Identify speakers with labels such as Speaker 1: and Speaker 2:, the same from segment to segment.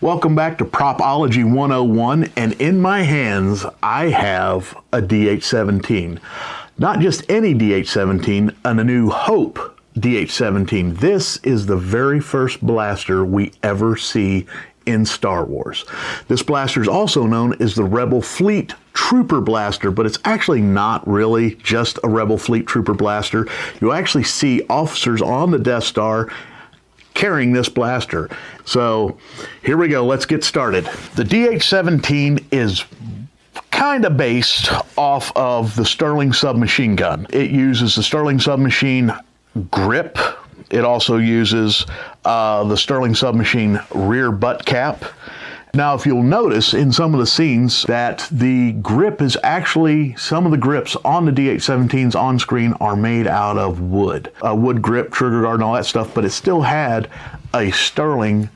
Speaker 1: Welcome back to Propology 101, and in my hands I have a DH-17. Not just any DH-17, a New Hope DH-17. This is the very first blaster we ever see in Star Wars. This blaster is also known as the Rebel Fleet Trooper Blaster, but it's actually not really just a Rebel Fleet Trooper Blaster. You'll actually see officers on the Death Star carrying this blaster. So here we go, let's get started. The DH-17 is kind of based off of the Sterling submachine gun. It uses the Sterling submachine grip. It also uses the Sterling submachine rear butt cap. Now, if you'll notice in some of the scenes that the grip is actually, some of the grips on the DH-17s on screen are made out of wood. A wood grip, trigger guard, and all that stuff, but it still had a Sterling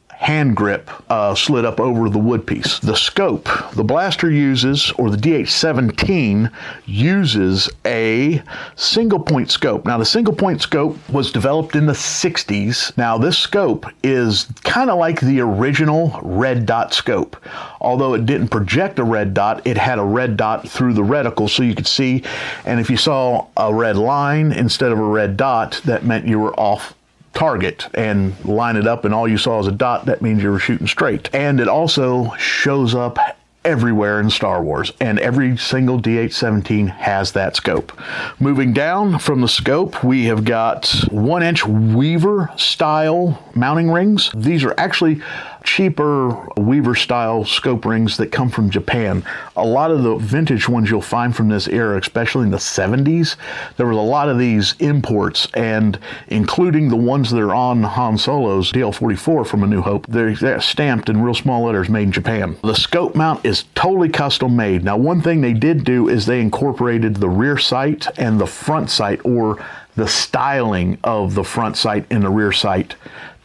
Speaker 1: hand grip slid up over the wood piece. The scope the blaster uses, or the DH-17 uses, a single point scope. Now, the single point scope was developed in the 60s. Now, this scope is kind of like the original red dot scope. Although it didn't project a red dot, it had a red dot through the reticle so you could see, and if you saw a red line instead of a red dot, that meant you were off target, and line it up and all you saw is a dot, that means you were shooting straight. And it also shows up everywhere in Star Wars, and every single DH-17 has that scope. Moving down from the scope, we have got 1-inch Weaver style mounting rings. These are actually cheaper Weaver style scope rings that come from Japan. A lot of the vintage ones you'll find from this era, especially in the 70s, there was a lot of these imports, and including the ones that are on Han Solo's DL-44 from A New Hope, they're stamped in real small letters, made in Japan. The scope mount is totally custom made. Now, one thing they did do is they incorporated the rear sight and the front sight, or the styling of the front sight and the rear sight,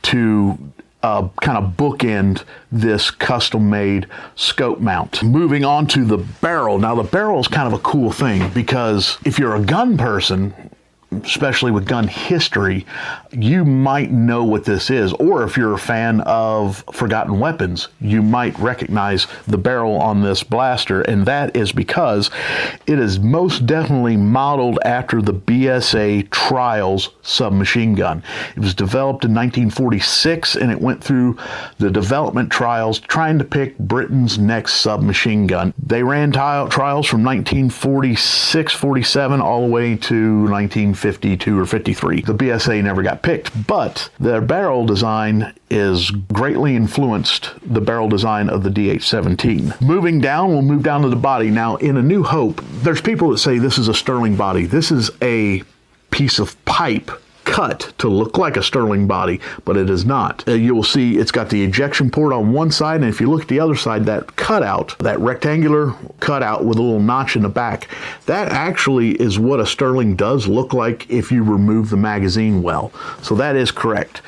Speaker 1: to kind of bookend this custom-made scope mount. Moving on to the barrel. Now, the barrel is kind of a cool thing, because if you're a gun person, especially with gun history, you might know what this is. Or if you're a fan of Forgotten Weapons, you might recognize the barrel on this blaster, and that is because it is most definitely modeled after the BSA Trials submachine gun. It was developed in 1946, and it went through the development trials trying to pick Britain's next submachine gun. They ran trials from 1946-47 all the way to 1952 or 53. The BSA never got picked, but their barrel design is greatly influenced the barrel design of the DH-17. Moving down, we'll move down to the body. Now, in A New Hope, there's people that say this is a Sterling body. This is a piece of pipe cut to look like a Sterling body, but it is not. You will see it's got the ejection port on one side, and if you look at the other side, that cutout, that rectangular cutout with a little notch in the back, that actually is what a Sterling does look like if you remove the magazine well. So that is correct.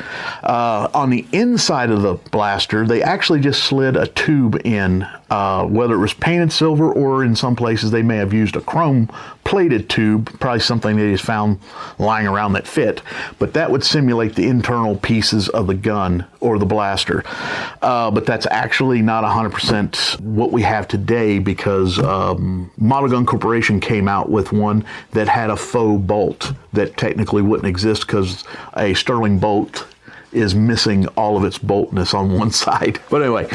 Speaker 1: On the inside of the blaster, they actually just slid a tube in, whether it was painted silver, or in some places they may have used a chrome plated tube, probably something they just found lying around that fit, but that would simulate the internal pieces of the gun or the blaster. But that's actually not 100% what we have today, because Model Gun Corporation came out with one that had a faux bolt that technically wouldn't exist, because a Sterling bolt is missing all of its boltness on one side. But anyway,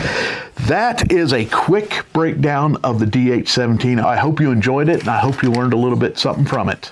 Speaker 1: that is a quick breakdown of the DH-17. I hope you enjoyed it, and I hope you learned a little bit something from it.